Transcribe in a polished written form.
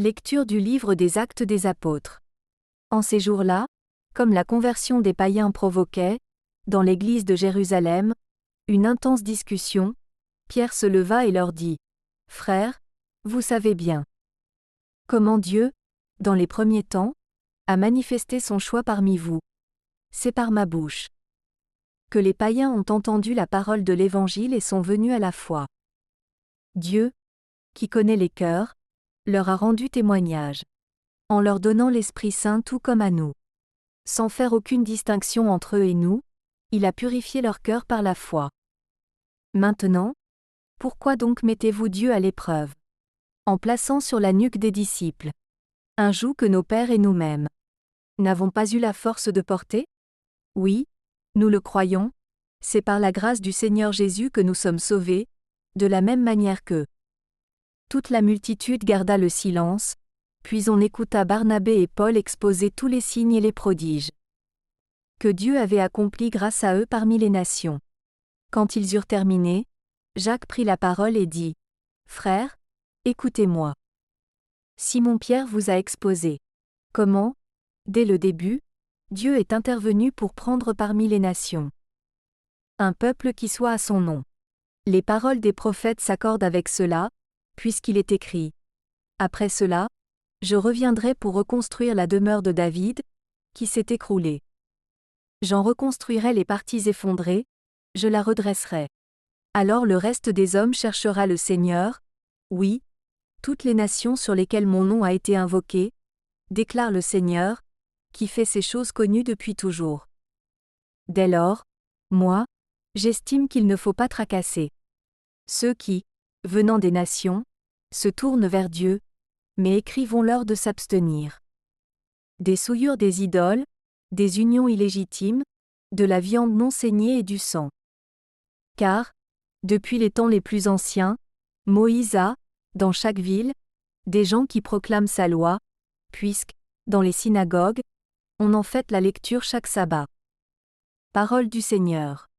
Lecture du livre des Actes des Apôtres. En ces jours-là, comme la conversion des païens provoquait, dans l'église de Jérusalem, une intense discussion, Pierre se leva et leur dit : « Frères, vous savez bien comment Dieu, dans les premiers temps, a manifesté son choix parmi vous. C'est par ma bouche que les païens ont entendu la parole de l'Évangile et sont venus à la foi. Dieu, qui connaît les cœurs, leur a rendu témoignage, en leur donnant l'Esprit Saint tout comme à nous. Sans faire aucune distinction entre eux et nous, il a purifié leur cœur par la foi. Maintenant, pourquoi donc mettez-vous Dieu à l'épreuve, en plaçant sur la nuque des disciples un joug que nos pères et nous-mêmes n'avons pas eu la force de porter ? Oui, nous le croyons, c'est par la grâce du Seigneur Jésus que nous sommes sauvés, de la même manière qu'eux. Toute la multitude garda le silence, puis on écouta Barnabé et Paul exposer tous les signes et les prodiges que Dieu avait accomplis grâce à eux parmi les nations. Quand ils eurent terminé, Jacques prit la parole et dit : « Frères, écoutez-moi. Simon-Pierre vous a exposé comment, dès le début, Dieu est intervenu pour prendre parmi les nations un peuple qui soit à son nom. Les paroles des prophètes s'accordent avec cela, puisqu'il est écrit : Après cela, je reviendrai pour reconstruire la demeure de David, qui s'est écroulée. J'en reconstruirai les parties effondrées, je la redresserai. Alors le reste des hommes cherchera le Seigneur, oui, toutes les nations sur lesquelles mon nom a été invoqué, déclare le Seigneur, qui fait ces choses connues depuis toujours. Dès lors, moi, j'estime qu'il ne faut pas tracasser ceux qui, venant des nations, se tournent vers Dieu, mais écrivons-leur de s'abstenir des souillures des idoles, des unions illégitimes, de la viande non saignée et du sang. Car, depuis les temps les plus anciens, Moïse a, dans chaque ville, des gens qui proclament sa loi, puisque, dans les synagogues, on en fait la lecture chaque sabbat. Parole du Seigneur.